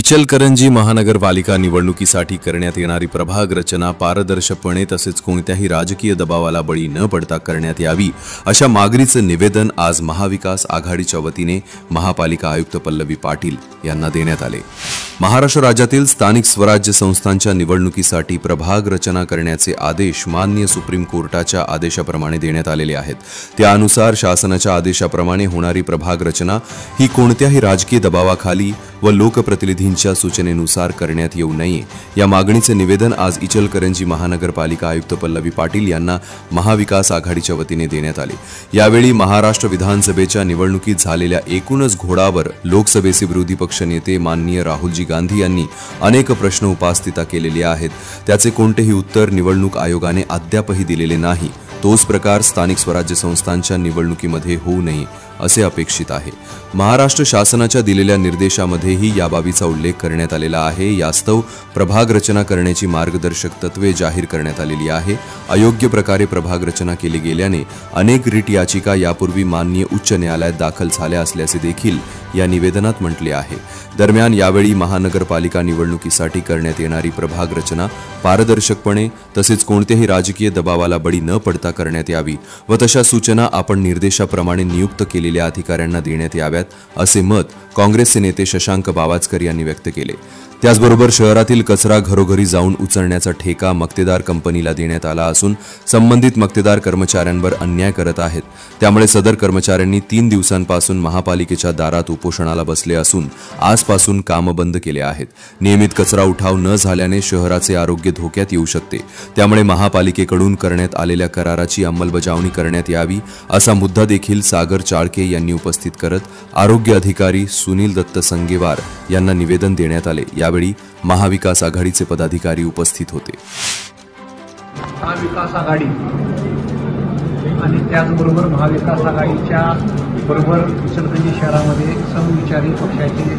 इचलकरंजी महानगरपालिका निवडणुकीसाठी करण्यात येणारी प्रभाग रचना पारदर्शकपणे तसेच कोणत्याही राजकीय दबावाला बळी न पडता करण्यात यावी अशा मागणीचे निवेदन आज महाविकास आघाडीच्या वतीने महापालिका आयुक्त पल्लवी पाटील यांना देण्यात आले। महाराष्ट्र राज्यातील स्थानिक स्वराज्य संस्थांच्या निवडणुकीसाठी प्रभाग रचना करण्याचे आदेश माननीय सुप्रीम कोर्टाच्या आदेशाप्रमाणे देण्यात आलेले आहेत। त्यानुसार शासनाच्या आदेशाप्रमाणे होणारी प्रभाग रचना ही कोणत्याही राजकीय दबावाखाली व लोकप्रतिनिधींच्या सूचनेनुसार करण्यात येऊ नये या मागणीचे निवेदन आज इचलकरंजी महानगरपालिका आयुक्त पल्लवी पाटील यांना महाविकास आघाडीच्या वतीने देण्यात आले। यावेळी महाराष्ट्र विधानसभेच्या निवडणुकीत झालेल्या एकूणच घोडावर लोकसभेचे विरोधी पक्ष नेते माननीय राहुलजी गांधी यांनी अनेक प्रश्न उपस्थित केलेले आहेत। त्याचे कोणतेही उत्तर निवडणूक आयोगाने अद्यापही दिलेले नाही। तोच प्रकार स्थानिक स्वराज्य संस्थांच्या निवडणुकीमध्ये होऊ नये असे अपेक्षित आहे। महाराष्ट्र शासनाच्या दिलेल्या निर्देशामध्येही या बाबीचा उल्लेख करण्यात आलेला आहे। यास्तव प्रभाग रचना करण्याची मार्गदर्शक तत्वे जाहीर करण्यात आलेली आहे। अयोग्य प्रकारे प्रभाग रचना केली गेल्याने अनेक रिट याचिका यापूर्वी माननीय उच्च न्यायालयात दाखल झाल्या असल्याचे देखील या निवेदनात म्हटले आहे। दरम्यान यावेळी महानगरपालिका निवडणुकीसाठी करण्यात येणारी प्रभाग रचना पारदर्शकपणे तसेच कोणत्याही राजकीय दबावाला बळी न पडता करण्यात यावी व तशा सूचना आपण निर्देशाप्रमाणे नियुक्त केलेल्या अधिकाऱ्यांना देण्यात याव्यात असे मत काँग्रेसचे नेते शशांक बावाचकर यांनी व्यक्त केले। त्याचबरोबर शहरातील कचरा घरोघरी जाऊन उचलण्याचा ठेका मक्तेदार कंपनीला देण्यात आला असून संबंधित मक्तेदार कर्मचाऱ्यांवर अन्याय करत आहेत। त्यामुळे सदर कर्मचाऱ्यांनी 3 दिवसांपासून महापालिकेच्या दारात उपोषणाला बसले असून आजपासून काम बंद केले आहेत। नियमित कचरा उठाव न झाल्याने शहराचे आरोग्य धोक्यात येऊ शकते। त्यामुळे महापालिकेकडून करण्यात आलेल्या कराराची अंमलबजावणी करण्यात यावी असा मुद्दा देखील सागर चाळके यांनी उपस्थित करत आरोग्य अधिकारी सुनील दत्त संगेवार यांना निवेदन देण्यात आले। यावेळी महाविकास आघाडीचे पदाधिकारी उपस्थित होते। महाविकास आघाडी आणि त्याचबरोबर महाविकास आघाडीच्या बरोबर इचलकरंजी शहरामध्ये समविचारी पक्षाचे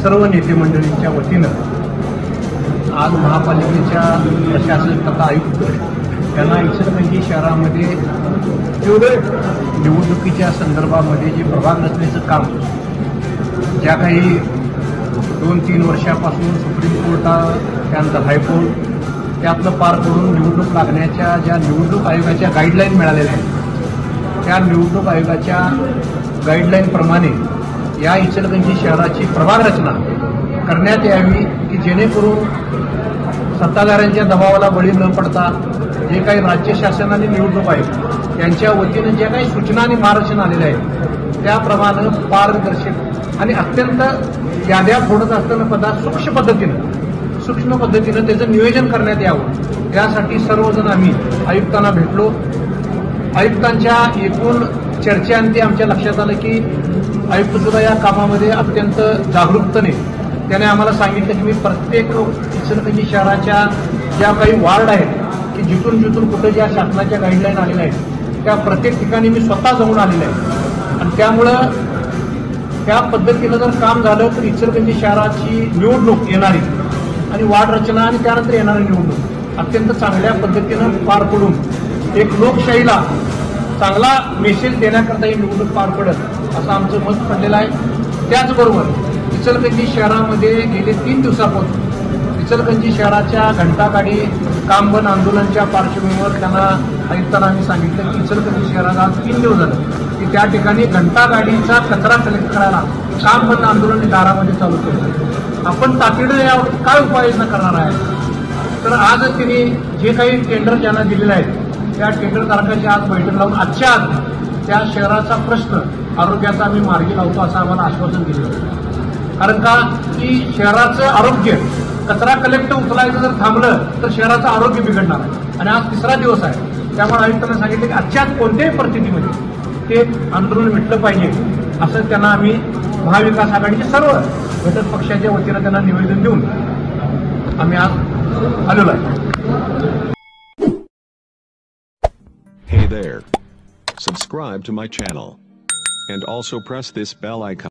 सर्व नेते मंडळींच्या वतीनं आज महापालिकेच्या प्रशासक तथा आयुक्त यांना इचलकरंजी शहरामध्ये निवडणुकीच्या संदर्भामध्ये जे प्रभाग रचनेचं काम ज्या काही 2-3 वर्षापासून सुप्रीम कोर्टात त्यानंतर हायकोर्ट त्यातलं पार पडून निवडणूक लागण्याच्या ज्या निवडणूक आयोगाच्या गाईडलाईन मिळालेल्या आहेत त्या निवडणूक आयोगाच्या गाईडलाईनप्रमाणे या इचलकरंजी शहराची प्रभाग रचना करण्यात यावी की जेणेकरून सत्ताधाऱ्यांच्या दबावाला बळी न पडता जे काही राज्य शासन आणि निवडणूक आयोग यांच्या वतीनं ज्या काही सूचना आणि मार्गदर्शन आलेल्या आहेत त्याप्रमाणे पारदर्शक आणि अत्यंत याद्या फोडत असताना सूक्ष्म पद्धतीनं त्याचं नियोजन करण्यात यावं यासाठी सर्वजण आम्ही आयुक्तांना भेटलो। आयुक्तांच्या एकूण चर्चेअंती आमच्या लक्षात आलं की आयुक्त सुद्धा या कामामध्ये अत्यंत जागरूकतेने त्याने आम्हाला सांगितलं की मी प्रत्येक इचलकरंजी शहराच्या ज्या काही वार्ड आहेत की जिथून कुठे ज्या शासनाच्या गाईडलाईन आलेल्या आहेत त्या प्रत्येक ठिकाणी मी स्वतः जाऊन आलेले आहे आणि त्यामुळं त्या पद्धतीनं जर काम झालं तर इचलकरंजी शहराची निवडणूक येणारी आणि वार्ड रचना आणि त्यानंतर येणारी निवडणूक अत्यंत चांगल्या पद्धतीनं पार पडून एक लोकशाहीला चांगला मेसेज देण्याकरता ही निवडणूक पार पडत असं आमचं मत पडलेलं आहे। त्याचबरोबर इचलकरंजी शहरामध्ये गेले 3 दिवसापासून इचलकरंजी शहराच्या घंटागाडी काम बंद आंदोलनाच्या पार्श्वभूमीवर त्यांना आयुक्तांना आम्ही सांगितलं की इचलकरंजी शहरात आज 3 दिवस झालं की त्या ठिकाणी घंटागाडीचा कचरा कलेक्ट करायला काम बंद आंदोलन दारामध्ये चालू केलं। आपण तातडीने यावर काय उपाययोजना करणार आहे तर आज त्यांनी जे काही टेंडर ज्यांना दिलेले आहेत त्या टेंडरधारकाची आज बैठक लावून आजच्या आज त्या शहराचा प्रश्न आरोग्याचा आम्ही मार्गी लावतो असं आम्हाला आश्वासन दिलं। कारण का की शहराचं आरोग्य कचरा कलेक्ट उचलायचं जर थांबलं तर शहराचं आरोग्य बिघडणार आहे आणि आज 3रा दिवस आहे। त्यामुळे आयुक्तांना सांगितलं की आजच्या कोणत्याही परिस्थितीमध्ये ते आंदोलन मिटलं पाहिजे असं त्यांना आम्ही महाविकास आघाडीचे सर्व घटक पक्षाच्या वतीनं त्यांना निवेदन देऊन आम्ही आज आलेलो आहे। Hey there. Subscribe to my channel and also press this bell icon.